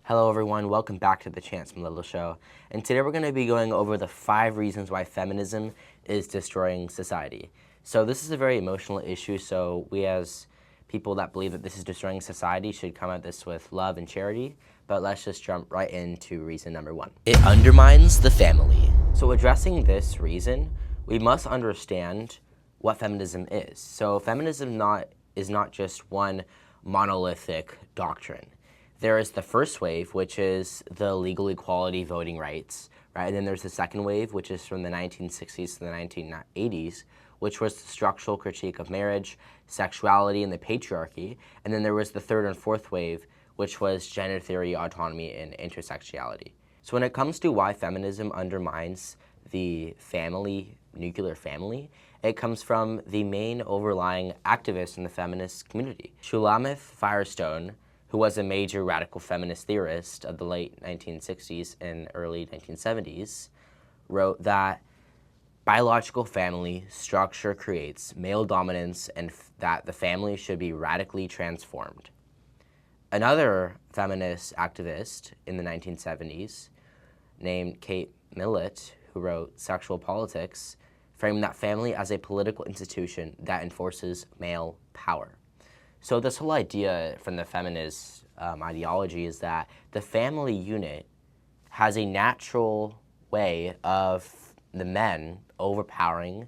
Hello everyone, welcome back to the Chance from Little Show. And today we're going to be going over the 5 reasons why feminism is destroying society. So this is a very emotional issue, so we as people that believe that this is destroying society should come at this with love and charity. But let's just jump right into reason number 1. It undermines the family. So addressing this reason, we must understand what feminism is. So feminism is not just one monolithic doctrine. There is the first wave, which is the legal equality voting rights, right? And then there's the second wave, which is from the 1960s to the 1980s, which was the structural critique of marriage, sexuality, and the patriarchy. And then there was the third and fourth wave, which was gender theory, autonomy, and intersectionality. So when it comes to why feminism undermines the family, nuclear family, it comes from the main overlying activist in the feminist community. Shulamith Firestone, who was a major radical feminist theorist of the late 1960s and early 1970s, wrote that biological family structure creates male dominance and that the family should be radically transformed. Another feminist activist in the 1970s, named Kate Millett, who wrote Sexual Politics, framed that family as a political institution that enforces male power. So this whole idea from the feminist ideology is that the family unit has a natural way of the men overpowering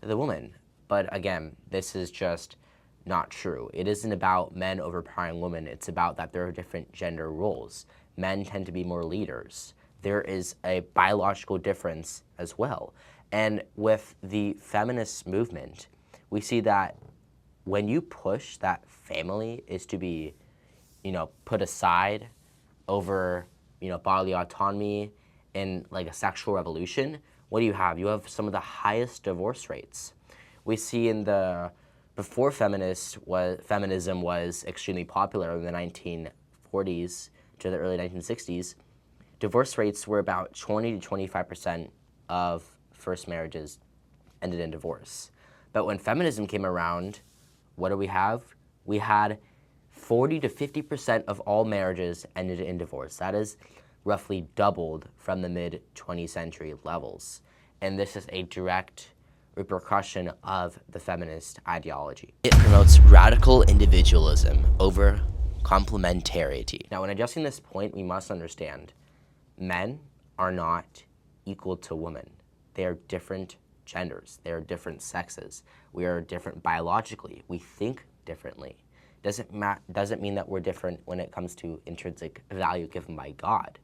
the woman. But again, this is just not true. It isn't about men overpowering women. It's about that there are different gender roles. Men tend to be more leaders. There is a biological difference as well. And with the feminist movement, we see that when you push that family is to be, put aside over, bodily autonomy and like a sexual revolution, what do you have? You have some of the highest divorce rates. We see before feminism was extremely popular in the 1940s to the early 1960s, divorce rates were about 20 to 25% of first marriages ended in divorce. But when feminism came around, what do we have? We had 40 to 50% of all marriages ended in divorce. That is roughly doubled from the mid-20th century levels. And this is a direct repercussion of the feminist ideology. It promotes radical individualism over complementarity. Now, when addressing this point, we must understand men are not equal to women. They are different genders. They are different sexes. We are different biologically. We think differently. Doesn't mean that we're different when it comes to intrinsic value given by God.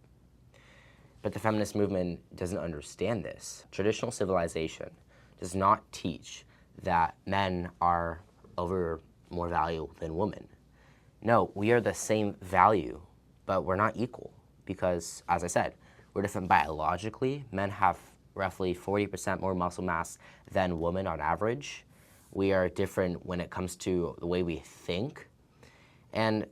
But the feminist movement doesn't understand this. Traditional civilization does not teach that men are more valuable than women. No, we are the same value, but we're not equal because, as I said, we're different biologically. Men have roughly 40% more muscle mass than women on average. We are different when it comes to the way we think. And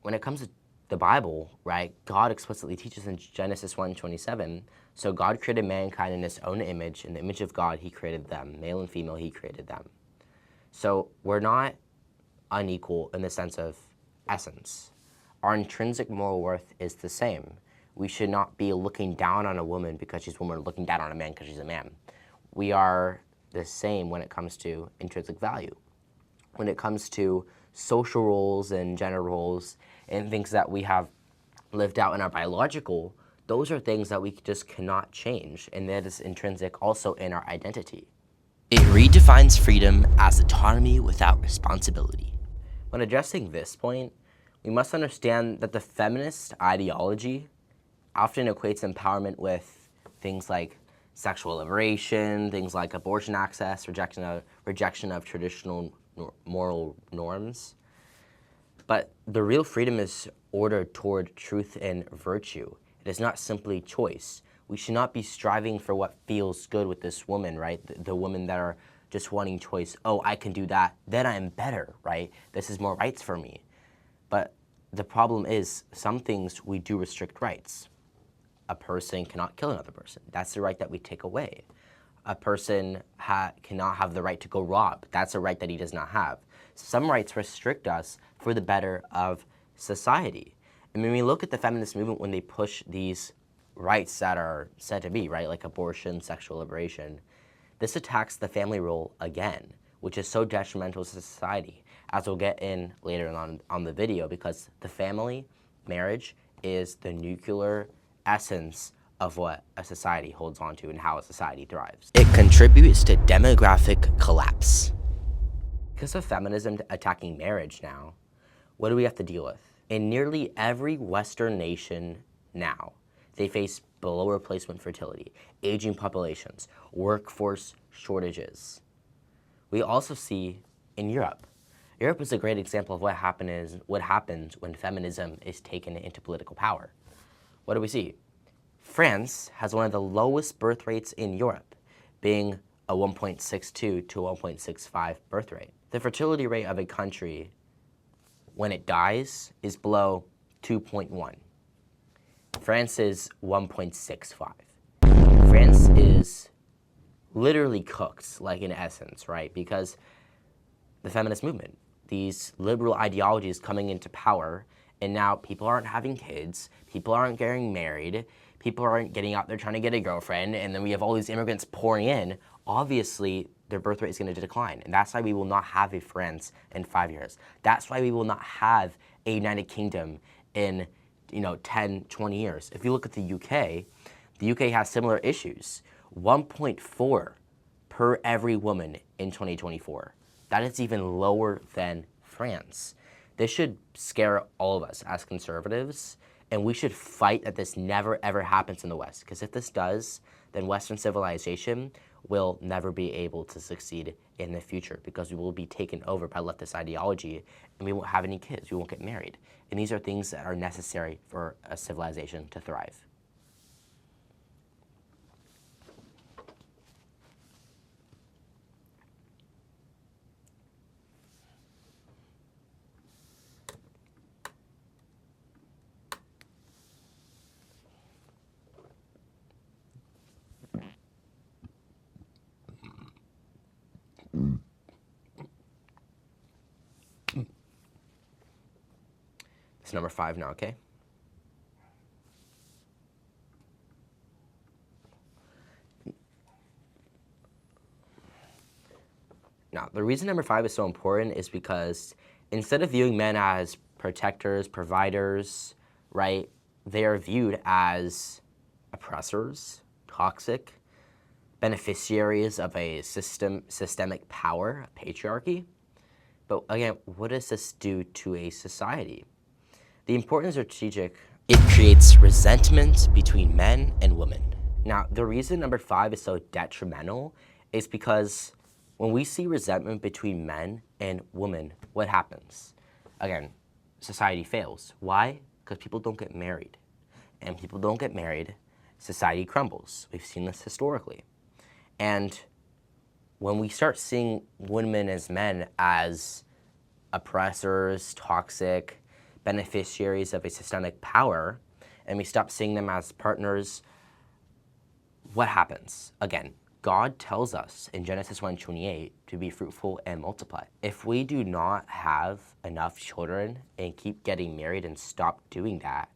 when it comes to the Bible, right, God explicitly teaches in Genesis 1:27, so God created mankind in his own image. In the image of God, he created them. Male and female, he created them. So we're not unequal in the sense of essence. Our intrinsic moral worth is the same. We should not be looking down on a woman because she's a woman or looking down on a man because she's a man. We are the same when it comes to intrinsic value. When it comes to social roles and gender roles and things that we have lived out in our biological, those are things that we just cannot change, and that is intrinsic also in our identity. It redefines freedom as autonomy without responsibility. When addressing this point, we must understand that the feminist ideology often equates empowerment with things like sexual liberation, things like abortion access, rejection of traditional moral norms. But the real freedom is ordered toward truth and virtue. It is not simply choice. We should not be striving for what feels good with this woman, right? The women that are just wanting choice. Oh, I can do that, then I am better, right? This is more rights for me. But the problem is, some things we do restrict rights. A person cannot kill another person. That's the right that we take away. A person cannot have the right to go rob. That's a right that he does not have. Some rights restrict us for the better of society. And when we look at the feminist movement, when they push these rights that are said to be, right, like abortion, sexual liberation, this attacks the family role again, which is so detrimental to society, as we'll get in later on the video, because the family, marriage, is the nuclear essence of what a society holds on to and how a society thrives. It contributes to demographic collapse. Because of feminism attacking marriage now, what do we have to deal with? In nearly every Western nation now, they face below replacement fertility, aging populations, workforce shortages. We also see in Europe. Europe is a great example of what happens when feminism is taken into political power. What do we see? France has one of the lowest birth rates in Europe, being a 1.62 to 1.65 birth rate. The fertility rate of a country when it dies is below 2.1. France is 1.65. France is literally cooked, like in essence, right? Because the feminist movement, these liberal ideologies coming into power, and now people aren't having kids, people aren't getting married, people aren't getting out there trying to get a girlfriend, and then we have all these immigrants pouring in. Obviously, their birth rate is going to decline, and that's why we will not have a France in 5 years. That's why we will not have a United Kingdom in 10, 20 years. If you look at the UK has similar issues. 1.4 per every woman in 2024. That is even lower than France. This should scare all of us as conservatives, and we should fight that this never ever happens in the West, because if this does, then Western civilization will never be able to succeed in the future, because we will be taken over by leftist ideology, and we won't have any kids, we won't get married. And these are things that are necessary for a civilization to thrive. It's number 5 now, okay? Now, the reason number 5 is so important is because instead of viewing men as protectors, providers, right, they are viewed as oppressors, toxic, beneficiaries of a systemic power, patriarchy. But again, what does this do to a society? The importance of strategic, it creates resentment between men and women. Now, the reason number 5 is so detrimental is because when we see resentment between men and women, what happens? Again, society fails. Why? Because people don't get married. And people don't get married, society crumbles. We've seen this historically. And when we start seeing women as men as oppressors, toxic, beneficiaries of a systemic power, and we stop seeing them as partners, what happens? Again, God tells us in Genesis 1:28 to be fruitful and multiply. If we do not have enough children and keep getting married and stop doing that,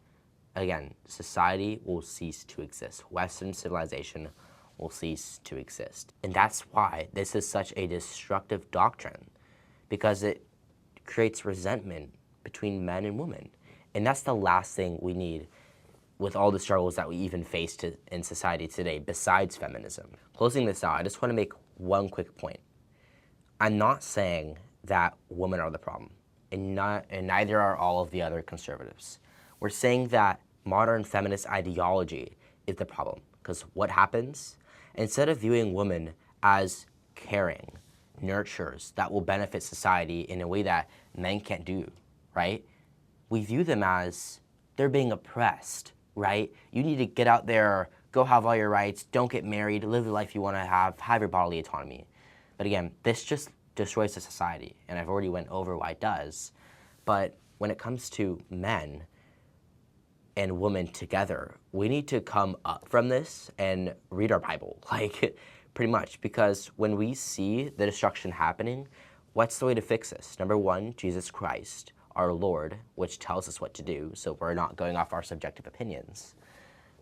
again, society will cease to exist. Western civilization will cease to exist. And that's why this is such a destructive doctrine, because it creates resentment between men and women. And that's the last thing we need with all the struggles that we even face in society today, besides feminism. Closing this out, I just want to make one quick point. I'm not saying that women are the problem, and neither are all of the other conservatives. We're saying that modern feminist ideology is the problem, because what happens? Instead of viewing women as caring, nurturers that will benefit society in a way that men can't do, right? We view them as they're being oppressed, right? You need to get out there, go have all your rights, don't get married, live the life you want to have your bodily autonomy. But again, this just destroys the society, and I've already went over why it does. But when it comes to men and women together, we need to come up from this and read our Bible, like pretty much, because when we see the destruction happening, what's the way to fix this? Number 1, Jesus Christ, our Lord, which tells us what to do, so we're not going off our subjective opinions,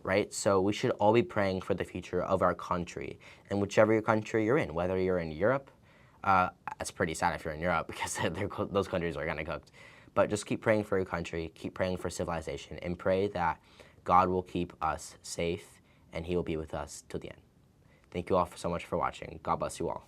right? So we should all be praying for the future of our country, and whichever country you're in, whether you're in Europe, it's pretty sad if you're in Europe because those countries are kind of cooked. But just keep praying for your country, keep praying for civilization, and pray that God will keep us safe and He will be with us till the end. Thank you all so much for watching. God bless you all.